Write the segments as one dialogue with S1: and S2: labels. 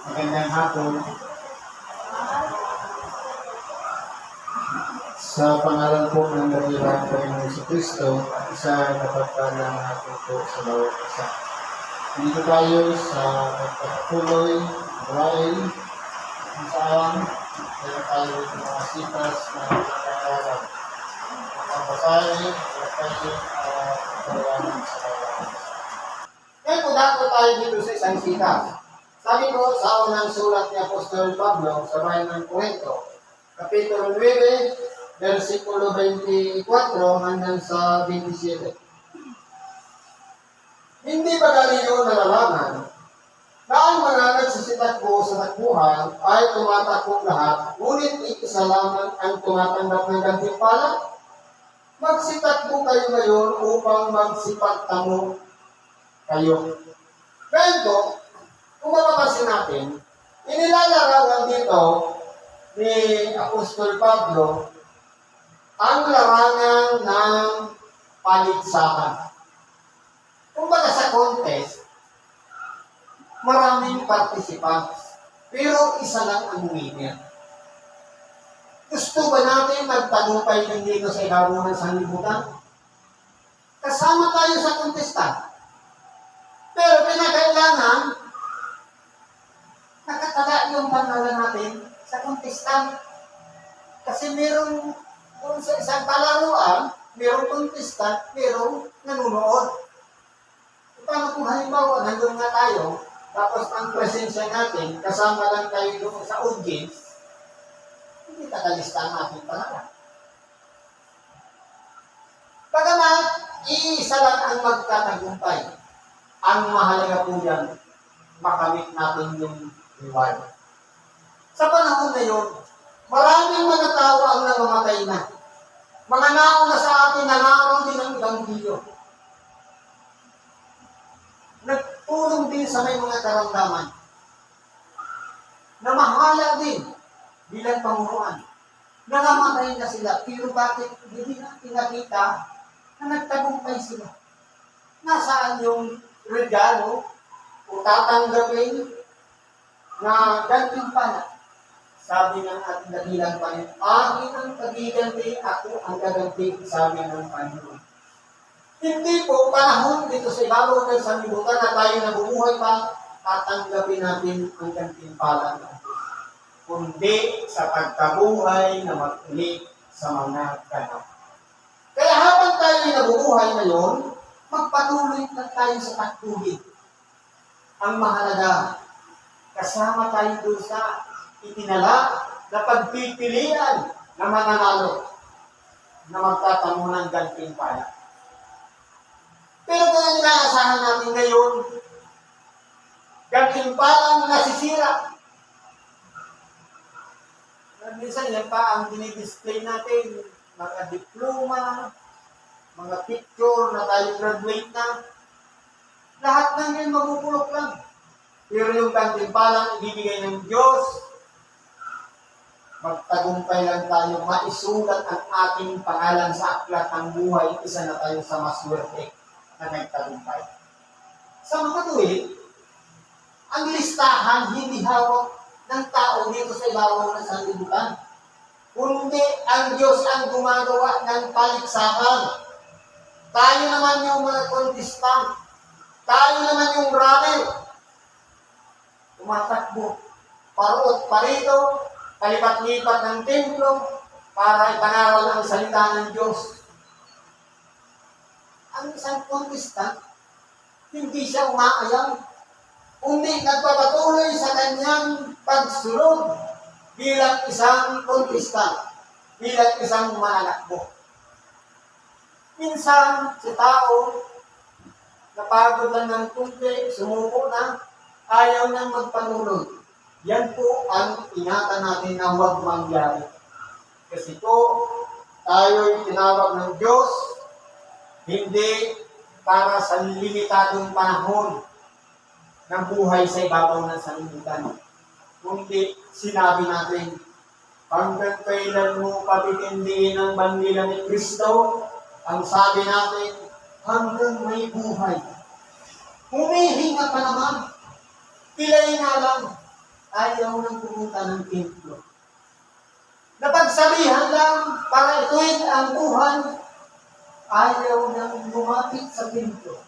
S1: Magandang hapon. Sa pangalan po ng dakilang Panginoong Jesucristo, isa napagpalang hapon po sa bawat isa. Dito tayo sa pagpatuloy, gawain, kung saan meron tayo ng mga sitas na pagkakaroon. Ang basahin, tayo pagkakaroon sa bawat isa. Ngayon po dapat tayo dito sa isang sitas. Sabi ko sa unang sulat ni Apostol Pablo sa bayan ng Corinto, Kapitulo 9, versikulo 24 hanggang sa 27. Hindi ba galing nalalaman na ang mga nagsisitakbo sa takbuhan ay tumatakbo lahat, ngunit isa lamang ang tumatanggap ng gantimpala? Magsitakbo kayo ngayon upang magsipagtamo kayo. Ganito, kung mapapansin natin, inilalarawan dito ni Apostol Pablo ang larangan ng paligsahan. Kung baga sa contest, maraming participants, pero isa lang ang winner. Gusto ba natin magtagumpay din dito sa ibabaw ng sanlibutan? Kasama tayo sa contestant. Pero pinakailangan, nakatala yung pangalan natin sa contestant. Kasi merong, kung sa isang palaruan, merong contestant, merong nanunood. Paano kung halimbawa, nandun nga tayo, tapos ang presensya natin, kasama lang tayo doon sa audience, hindi tagalista ang ating pangalan. Bagamat, iisa lang ang magtatagumpay. Ang mahalaga po yan, makamit natin yung reward. Sa panahon na yun, maraming mga tao ang namamatay na. Mga nauna sa atin, nangaroon din ng Ebanghelyo. Nagtulong din sa may mga karamdaman. Namahala din bilang pamunuan. Nangamatay na sila, pero bakit hindi natin nakita na nagtagumpay sila? Nasaan yung regalo o tatanggapin na gantimpala? Sabi ng ating dakilang Panginoon, akin ang pagiganti, ako ang gaganti, sabi ng Panginoon. Hindi po panahon dito sa ibabaw ng sanlibutan na tayo nabubuhay pa, tatanggapin natin ang gantimpala ng Diyos. Kundi sa pagkabuhay na mag-ulit sa mga ganap. Kaya habang tayo nabubuhay ngayon, magpatuloy na tayo sa pagtulid. Ang mahalaga, kasama tayo doon sa itinala na pagpipilian na mananalo na magtatamo ng gantimpala. Pero kung ang inaasahan natin ngayon, gantimpalang nasisira. Minsan yan pa ang dinidisplay natin, mga diploma, mga picture na tayo graduate na. Lahat ng yan mabubulok lang. Pero yung gantimpalang ibibigay ng Diyos, magtagumpay lang tayo, maisulat ang ating pangalan sa aklat ng buhay, isa na tayo sa maswerte na nagtagumpay. Sa mga tuwid, ang listahan hindi hawak ng tao dito sa ibabaw ng sanlibutan. Kundi ang Diyos ang gumagawa ng paligsahan. Tayo naman yung mga contestant. Tayo naman yung runner. Tumatakbo. Parot parito, palipat-lipat ng templo para ipangaral ang salita ng Diyos. Ang isang contestant, hindi siya umaayang, kundi nagpapatuloy sa kanyang pagsunod bilang isang contestant, bilang isang mananakbo. Minsan, si tao, napagod lang ng kunti, sumuko na, ayaw nang magpatuloy. Yan po ang ingatan natin na huwag mangyari. Kasi po, tayo'y tinawag ng Diyos, hindi para sa limitadong panahon ng buhay sa ibabaw ng sanlibutan. Kundi sinabi natin, hanggang kailan mo pabitindihin ang bandila ni Kristo, ang sabi natin, hanggang may buhay. Humihinga pa naman. Pilay nga lang. ayaw nang pumunta ng templo. Napagsabihan lang para ituwid ang buhay, ayaw nang lumapit sa templo.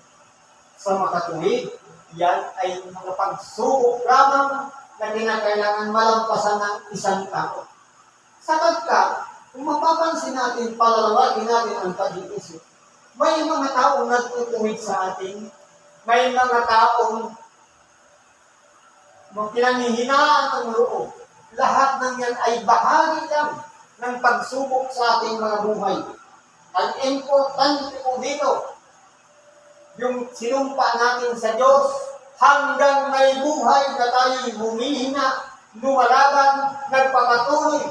S1: Sa makatuwid, yan ay mga pagsubok lamang na kinakailangan malampasan ng isang tao. Sapagkat, kung mapapansin natin, palalawagin natin ang pag-iisip, may mga taong nagtutuwid sa atin, may mga taong pinanghihinaan ng loob. Lahat ng yan ay bahagi lang ng pagsubok sa ating mga buhay. Ang importante po dito, yung sinumpa natin sa Diyos, hanggang may buhay na tayo'y humihina, lumalaban, nagpapatuloy.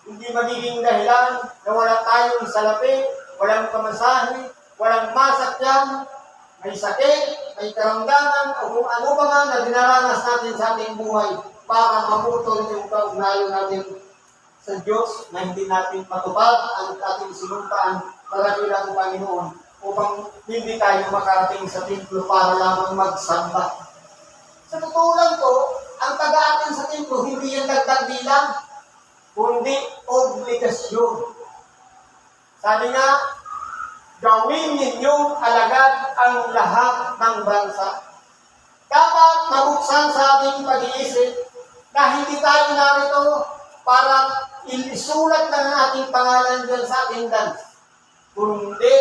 S1: Hindi magiging dahilan na wala tayong salapi, walang pamasahe, walang masakyan, may sakit, may karamdaman, o kung ano pa man na dinaranas natin sa ating buhay para maputol yung kaugnayan natin sa Diyos na hindi natin matupad ang ating sinumpaan para bilang Panginoon upang hindi tayo makarating sa templo para lamang magsamba. Sa totoo lang po, ang pag-aatin sa templo hindi yan dagdag bilang, kundi obligasyon. Sabi nga, gawin ninyong alagad ang lahat ng bansa. Dapat mabuksan sa ating pag-iisip na hindi tayo narito para isulat lang ang ating pangalan dyan sa ating dance, kundi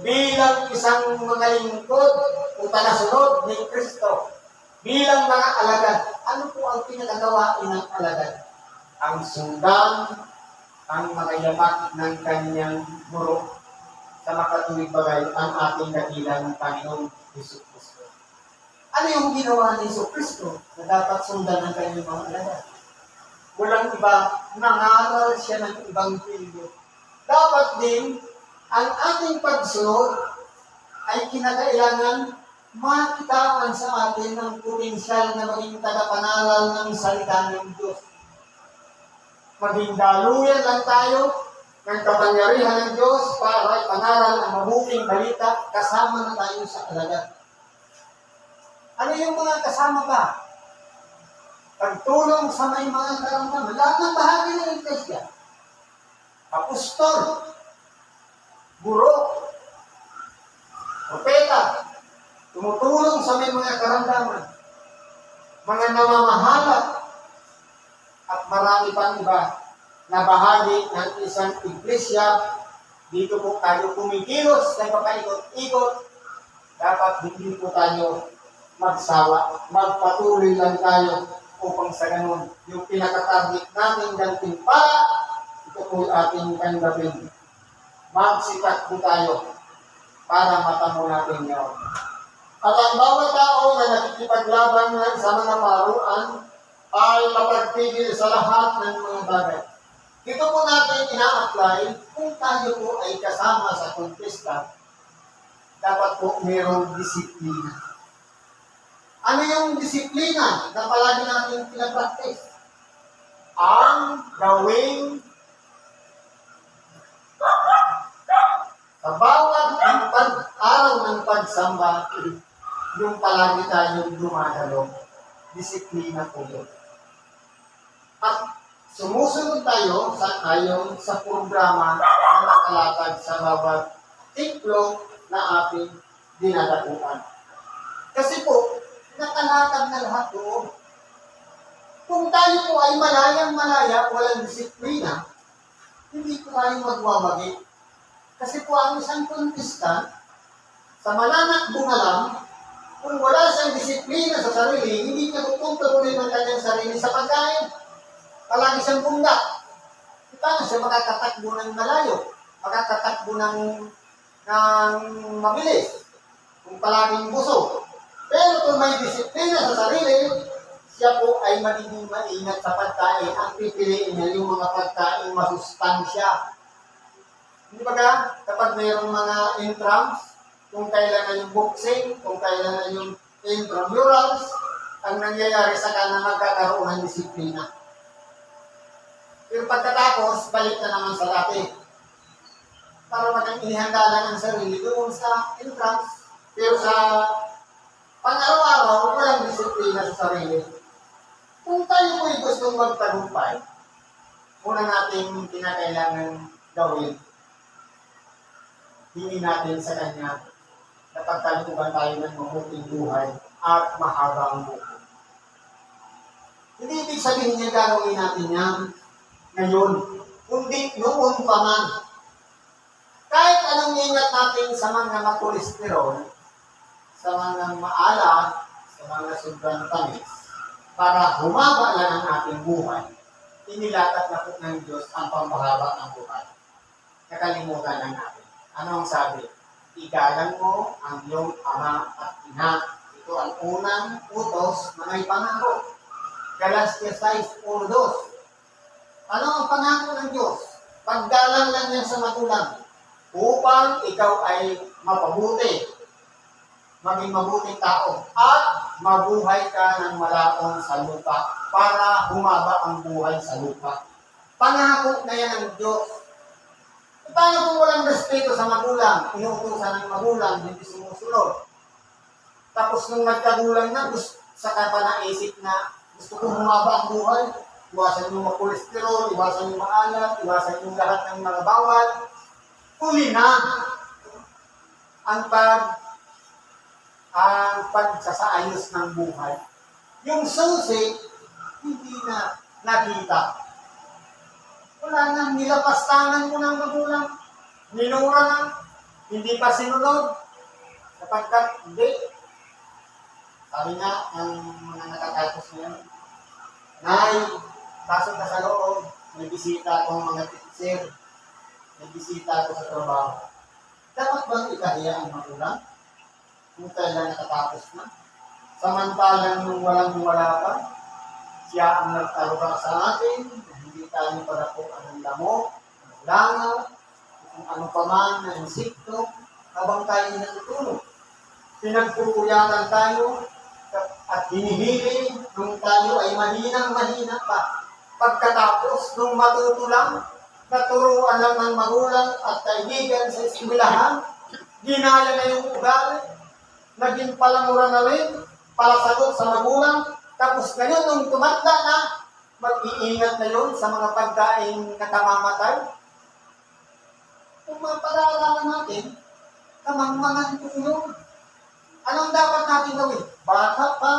S1: bilang isang mga lingkod o tagasunod ni Kristo, bilang mga alagad. Ano po ang pinagagawain ng alagad? Ang sundan, ang mga yamak ng kanyang guro sa makatuwid bagay ang ating dakilang Panginoong Hesus Kristo. Ano yung ginawa ni Hesus Kristo na dapat sundan ng kanyang mga alagad? Walang iba, nangaral siya ng Ebanghelyo. Dapat din, ang ating pagsunod ay kinakailangan makitaan sa atin ng potensyal na maging tagapanalal ng salita ng Diyos. Maging daluyan lang tayo ng kapangyarihan ng Diyos para ipanaral ang mabuting balita kasama na tayo sa alagad. Ano yung mga kasama ba? Pagtulong sa may mga karamdaman. Lahat ng bahagi ng Iglesia. Apostol, guro, propeta, tumutulong sa may mga karamdaman. Mga namamahala, at marami pang iba na bahagi ng isang iglesia. Dito po tayo kumikilos ng papaikot-ikot. Dapat hindi po tayo magsawa. Magpatuloy lang tayo upang sa ganun yung pinakatarget namin gantimpala, ito po ating tanggapin. Magsikat po tayo para matamo natin yun. At ang bawat tao na nakikipaglaban sa mga paruan ay mapagpigil sa lahat ng mga bagay. Dito po natin ina-apply kung tayo po ay kasama sa kontesta, dapat po mayroong disiplina. Ano yung disiplina na palagi natin pinag-practice? Ang gawing sa bawat araw ng pagsamba, yung palagi tayong dumadalo. Disiplina po yun. At sumusunod tayo sa ayon sa programa na nakalatag sa bawat templo na ating dinadakuan. Kasi po, nakalatag na lahat doon. Kung tayo po ay malayang-malaya, walang disiplina, hindi po tayo magwawagi. Kasi po ang isang kontestant, sa mananakbo na lang, kung wala siyang disiplina sa sarili, hindi niya tutuloy ng kanyang sarili sa pagkain. Palagi siyang bunda. Paano siya makakatakbo ng malayo? Makakatakbo ng mabilis? Kung palaging busog. Pero kung may disiplina sa sarili, siya po ay magiging maingat sa pagkain. Ang pipiliin niya yung mga pagkain masustansya. Hindi ba ka? Kapag mayroong mga intrams, kung kailangan yung boxing, kung kailangan yung intramurals, ang nangyayari sa kanang magkakaroon ng disiplina. Pero pagkatapos, balik na naman sa dati. Para maging inihanda lang ang sarili doon sa intrams, pero sa pang-araw-araw, walang disiplina sa sarili. Kung tayo po gustong magtagumpay, una nating kinakailangan gawin, hingin natin sa Kanya na pagkalooban tayo ng mabuting buhay at mahabang buhay. Hindi ibig sabihin niya gagawin natin yan ngayon, kundi noon pa man. Kahit anong ingat natin sa mga makolesterol, sa mga maalat, sa mga sobrang tamis, para humaba lang ang ating buhay, inilatag na po ng Diyos ang pamahaba ng buhay. Nakalimutan lang natin. Ano ang sabi? Igalang mo ang iyong ama at ina. Ito ang unang utos na may pangako. Galatia 6:1-2. Ano ang pangako ng Diyos? Paggalang lang yan sa magulang upang ikaw ay mapabuti, maging mabuting tao, at mabuhay ka ng malaon sa lupa para humaba ang buhay sa lupa. Pangako na yan ng Diyos. Paano kung walang respeto sa magulang? Inuutosan ng magulang, hindi sumusunod. Tapos nung nagkagulang na, saka pa naisip na gusto kong humaba ang buhay, iwasan yung kolesterol, iwasan yung maalat, iwasan yung lahat ng mga bawal. Huli na ang pagsasaayos ng buhay. Yung susi, hindi na nakita. Wala na, nilapastangan mo ng magulang. Minura na, hindi pa sinunod. Sapagkat, hindi. Sabi nga, ang mga nakatapos niyan, Nay, pasok ka sa loob, may bisita akong mga teacher, may bisita ako sa trabaho. Dapat bang ikahiya ang magulang? Kung kailan nakatapos na? Samantalang nung walang-wala pa, siya ang nagtaruga sa atin, hindi tayo padapuan ng lamok, ng langaw, kung ano pa man na insekto, habang tayo natutulog. Pinagpupuyakan tayo at hinihili nung tayo ay mahinang-mahina pa. Pagkatapos, nung matuto lang, naturuan lang ng magulang at kaibigan sa eskwelahan, ginaya na yung ugali, naging palamura na rin, palasagot sa magulang, tapos ngayon, nung tumatanda na, mag-iingat na yun sa mga pagkain na kamamatay. Kung mapag-aaralan natin, kamangmangan po yun. Anong dapat natin gawin? Bata pa,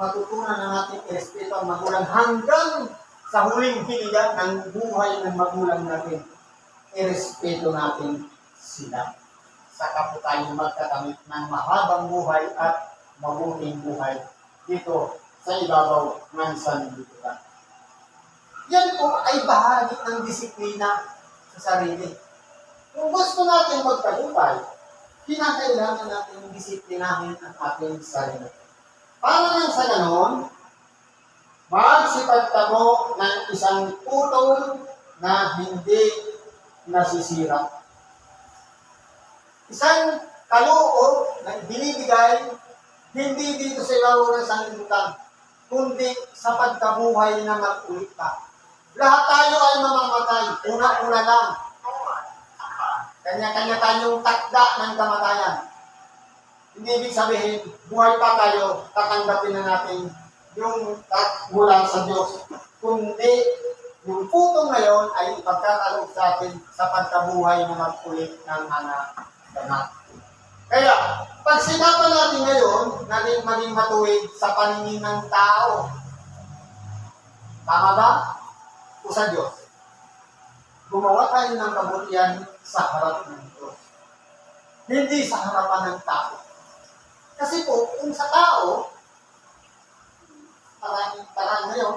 S1: matutunan na natin irespeto ang magulang hanggang sa huling hiligan ng buhay ng magulang natin. Irespeto natin sila. Saka po tayo magkakamit ng mahabang buhay at mabuting buhay dito sa ibabaw ng sanlibutan. Yan po ay bahagi ng disiplina sa sarili. Kung gusto natin magtagumpay, kinakailangan natin disiplinahin ang ating sarili. Para lang sa ganon, magsipagtamo ng isang putol na hindi nasisira. Isang kaloob na binibigay hindi dito sa ibabaw ng sanlibutan, kundi sa pagkabuhay na mag-ulit pa. Lahat tayo ay mamamatay, una-una lang. Kanya-kanya tayong takda ng kamatayan. Hindi ibig sabihin, buhay pa tayo, tatanggapin na natin yung mula sa Diyos. Kundi, yung putong ngayon ay ipagkakaloob sa atin sa pagkabuhay na mag-ulit ng anak. Kaya, pag sinapan natin ngayon, maging matuwid sa paningin ng tao. Tama ba? O sa Diyos. Gumawa tayo ng kabutihan sa harap ng Diyos. Hindi sa harapan ng tao. Kasi po, kung sa tao, parang ngayon,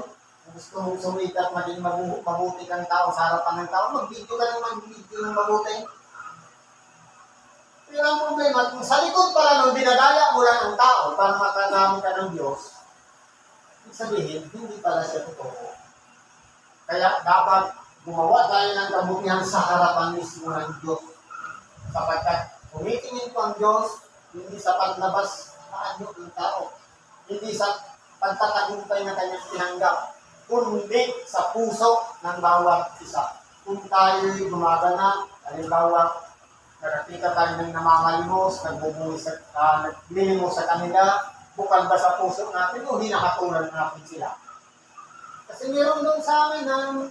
S1: gusto mong sumikat, maging mabuti kang tao sa harapan ng tao, mag-video ka ng mag-video ng mabuti. Pero ang problema, kung sa likod pala nung dinadaya mo lang ang tao para matanami ka ng Diyos, ibig sabihin, hindi pala siya totoo. Kaya dapat gumawa tayo ng kabutihan sa harapan mismo ng Diyos. Sapagkat tumitingin po ang Diyos, hindi sa paglabas na anyo ng tao, hindi sa pagtatagumpay na kanyang tinanggap, kundi sa puso ng bawat isa. Kung tayo'y gumagana, halimbawa, nakakita tayo ng namamalimos, naglilimos sa kanila, bukal ba sa puso natin o hinahatulan natin sila? Kasi Kasi meron doon sa amin ng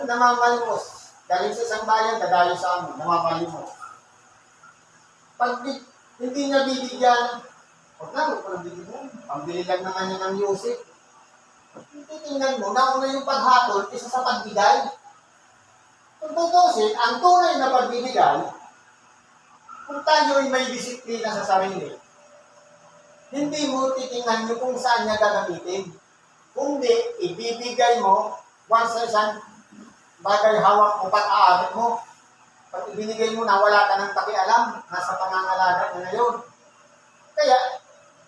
S1: namamalimos. Galing sa isang bayan, dadayo sa amin, namamalimos. Pag hindi niya bibigyan, huwag ko nang bibigyan. Pambili lang naman niya ng music. Titingnan mo, nauna yung paghatol, isa sa pagbigay. Kung tutusin, ang tunay na pagbibigay, kung tayo ay may disiplina sa sarili, hindi mo titingnan nyo kung saan niya gagamitin. Kundi, ibibigay mo, once sa isang bagay hawak mo, pag-aaral mo, pag ibinigay mo na wala ka ng pakialam, nasa pangangalaga na ngayon. Kaya,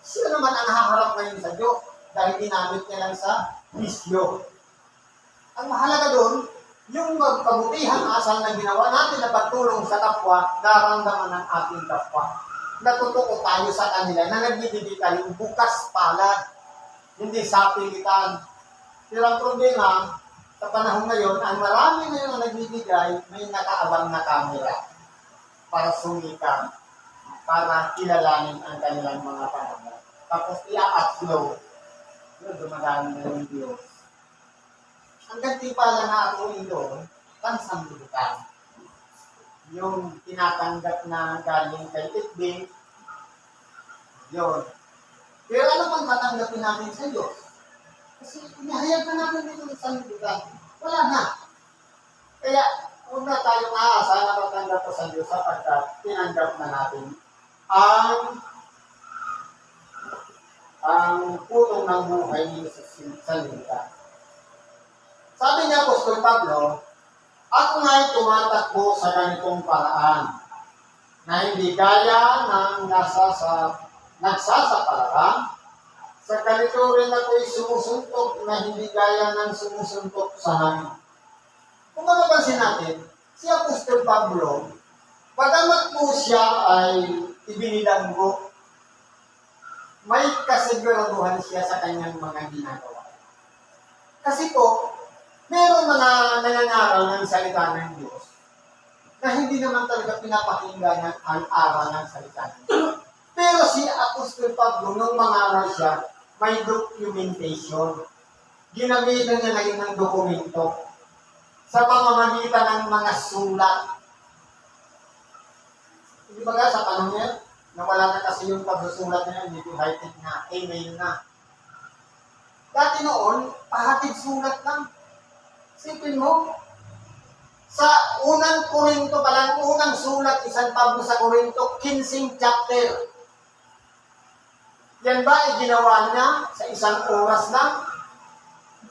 S1: sino naman ang haharap ngayon sa Diyos dahil ginamit niya lang sa bisyo. Ang mahalaga doon, yung magpabutihang asal na ginawa natin na pagtulong sa kapwa, naramdaman ng ating kapwa. Natutuko tayo sa kanila na nagbibigay tayo bukas palad, hindi sa pilitan. Pero ang problema, sa panahon ngayon, ang marami na yung nagbibigay, may nakaabang na camera para sumikat, para kilalanin ang kanilang mga panahon. Tapos i-upload. Dumadami na yung Diyos. Ang gantimpala na ako doon, pansambutan. Yung tinatanggap na galing kay Itbing, yun. Pero ano pang tatanggapin natin sa Diyos? Kasi inahayag na natin dito sa sanlibutan. Wala na. Kaya, huwag na tayong aasa na tatanggap sa Diyos sapagkat tinanggap na natin ang putong ng buhay niyo sa sanlibutan. Sabi niya, Apostol Pablo, ako nga'y tumatakbo sa ganitong paraan na hindi gaya ng nagsasapalaran. Sa ganito rin ako'y sumusuntok na hindi gaya ng sumusuntok sa hangin. Kung mapapansin natin, si Apostol Pablo, pagamat po siya ay ibinilanggo, may kasiguraduhan siya sa kanyang mga ginagawa. Kasi po, meron mga nangangaral ng salita ng Diyos na hindi naman talaga pinapakinggan ang aral ng salita ng Diyos. Pero si Apostol Pablo, nung mangaral siya, may documentation. Ginamitan niya ngayon ng dokumento sa pamamagitan ng mga sulat. Hindi ba sa panahon niya, nawala na kasi yung pagsusulat niya, hindi high-tech na, email na. Dati noon, pahatid sulat lang. Sipin mo, sa unang Korinto pa lang, unang sulat, isang Pablo sa Korinto, 15 chapter. Yan ba ay ginawa niya sa isang oras lang?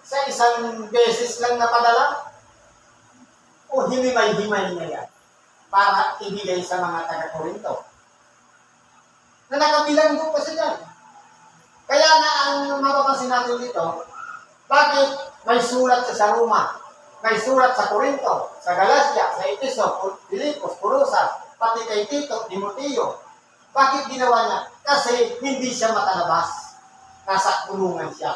S1: Sa isang beses lang napadala? O himay-himay niya yan para ibigay sa mga taga-Korinto? Na nakabilang doon pa siya. Kaya na ang mapapansin natin dito, bakit may sulat sa Roma, may sulat sa Korinto, sa Galacia, sa Efeso, Filipos, Colosas, pati kay Tito, Timoteo. Bakit ginawa niya? Kasi hindi siya makalabas. Nasa kulungan siya.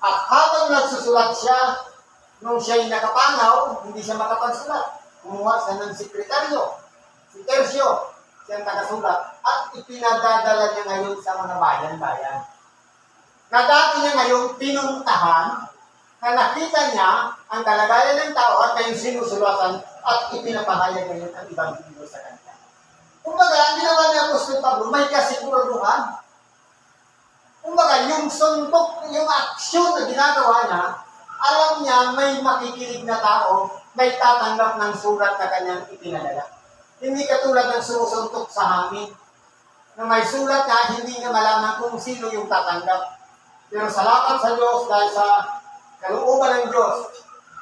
S1: At habang nagsusulat siya, nung siya'y nakapanaw, hindi siya makapagsulat. Kumuha siya ng sekretaryo, si Tercio, siyang tagasulat, at ipinadadala niya ngayon sa mga bayan-bayan. Na dati niya ngayon pinuntahan, na nakita niya ang kalagayan ng tao at kayong sinusulatan at ipinapahayag ngayon ang ibang Diyos sa kanya. Kumbaga, ang ginawa ni Apostol Pablo, may kasiguraduhan. Kumbaga, yung suntok, yung aksyon na ginagawa niya, alam niya may makikinig na tao, may tatanggap ng sulat na kanyang ipinadala. Hindi katulad ng sumusuntok sa hangin, na may sulat na hindi niya malaman kung sino yung tatanggap. Pero salamat sa Diyos dahil sa kalooban ng Diyos,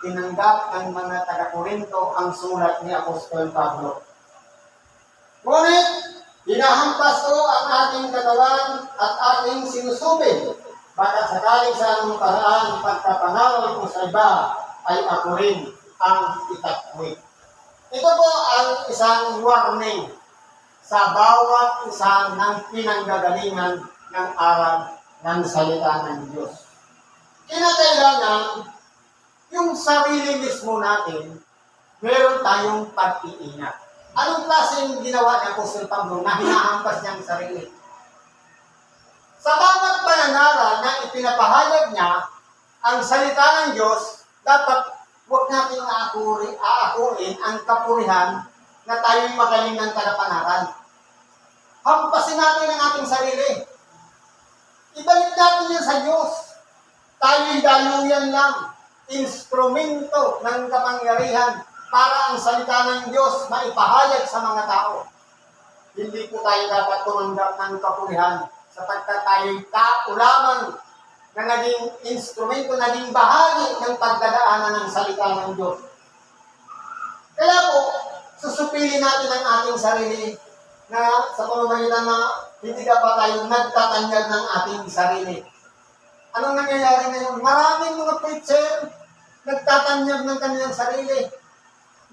S1: tinanggap ng mga taga-Korinto ang sulat ni Apostol Pablo. Ngunit, hinahampas ko ang ating katawan at ating sinusubin. Baka sakaling sa anong paraan pagkapangaral ko sa iba ay ako rin ang itakwid. Ito po ang isang warning sa bawat isang ng pinanggagalingan ng aral ng salita ng Diyos. Kinakailangan yung sarili mismo natin, meron tayong pag-iingat. Anong klaseng ginawa ni Apostol Pablo na hinahampas niya ang sarili? Sa bawat pananaral na ipinapahayag niya, ang salita ng Diyos, dapat huwag natin aakuin ang kapurihan na tayo'y magaling ng tagapangaral. Hampasin natin ang ating sarili. Ibalik natin yan sa Diyos. Tayo'y daluyan lang, instrumento ng kapangyarihan para ang salita ng Diyos maipahayag sa mga tao. Hindi po tayo dapat tumanggap ng kapurihan sapagkat tayo'y tao lamang na naging instrumento, naging bahagi ng pagdadaanan ng salita ng Diyos. Kaya po, susupilin natin ang ating sarili na sa pamamagitan na hindi dapat tayo nagtatanyag ng ating sarili. Anong nangyayari ngayon? Maraming mga preacher nagtatanyag ng kanilang sarili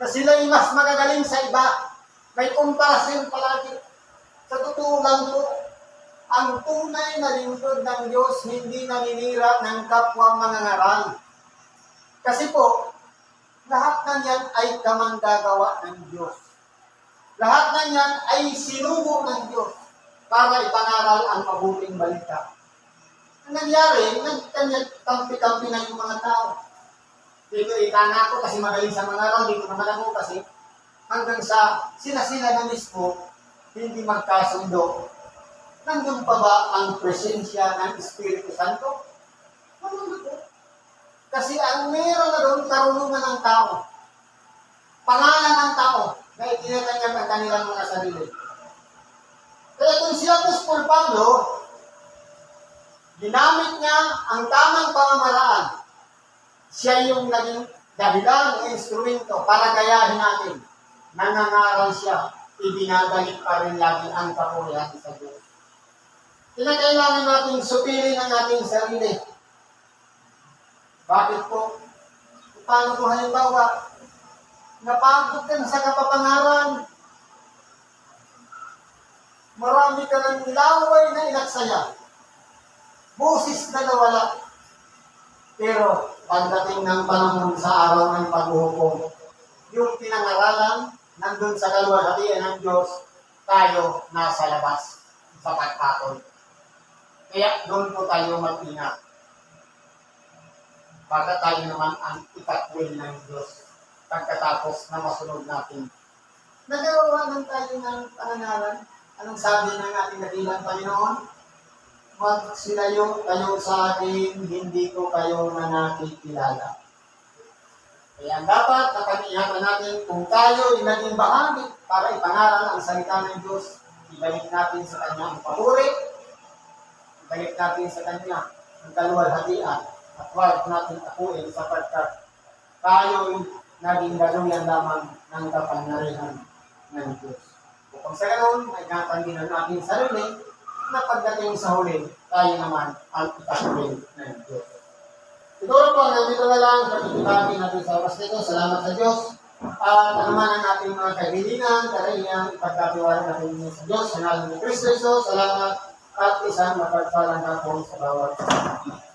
S1: na sila'y mas magagaling sa iba. May komparasyon palagi. Sa totoo lang po, ang tunay na lingkod ng Diyos hindi naninira ng kapwa mangangaral. Kasi po, lahat na yan ay kamanggagawa ng Diyos. Lahat na yan ay sinugo ng Diyos para ipangaral ang mabuting balita. Ang nangyari, nagkampi-kampi na yung mga tao. Dito itana ako kasi magaling sa mangaral, dito naman ako kasi hanggang sa sila-sila na mismo hindi magkasundo. Nandun pa ba ang presensya ng Espiritu Santo? Nandun po. Kasi ang meron na doon, karunungan ng tao. Pangalan ng tao na itinatanyag ang kanilang mga sarili. Kaya kung si Apostol Pablo, ginamit niya ang tamang pamamaraan. Siya yung naging dahilan ng instrumento para gayahin natin. Nangangaral siya, ibinabalik pa rin lagi ang kapurihan sa Diyos. Kinakailangan natin supilin ang ating sarili. Bakit po? Paano po halimbawa? Napagod ka na sa kapapangaran. Marami ka ng laway na inaksaya. Boses na nawala. Pero pagdating ng panahon sa araw ng paghuhukom, yung pinangaralan nandun sa kaluwalhatian ng Diyos, tayo nasa labas sa pagpapon. Kaya doon po tayo mag-ingat. Baka tayo naman ang itakwil ng Diyos pagkatapos na masunod natin. Nagawa lang tayo ng pananalan. Anong sabi ng ating dakilang Panginoon? Magsilayo kayo sa akin, hindi ko kayo na nakikilala. Kaya dapat napag-ingatan natin kung tayo ay naging bahagi para ipangaral ang salita ng Diyos, ibalik natin sa Kanya ang papuri, ibalik natin sa Kanya ang kaluwalhatian at huwag natin akuin sapagkat tayo naging daluyan lamang ng kapangyarihan ng Diyos. Kung sa ganoon, ay ingatan din ang ating sarili na pagdating sa huli, tayo naman ang itakwil ng Diyos. Siguro po, nandito na lang sa pagkakabing natin sa oras nito. Salamat sa Diyos. At naman ang ating mga kaibigan, karayang ipagkatiwala natin sa Diyos. Sa ngalan ni Kristo Jesus, salamat at isang mapagpalang hapon sa bawat isa.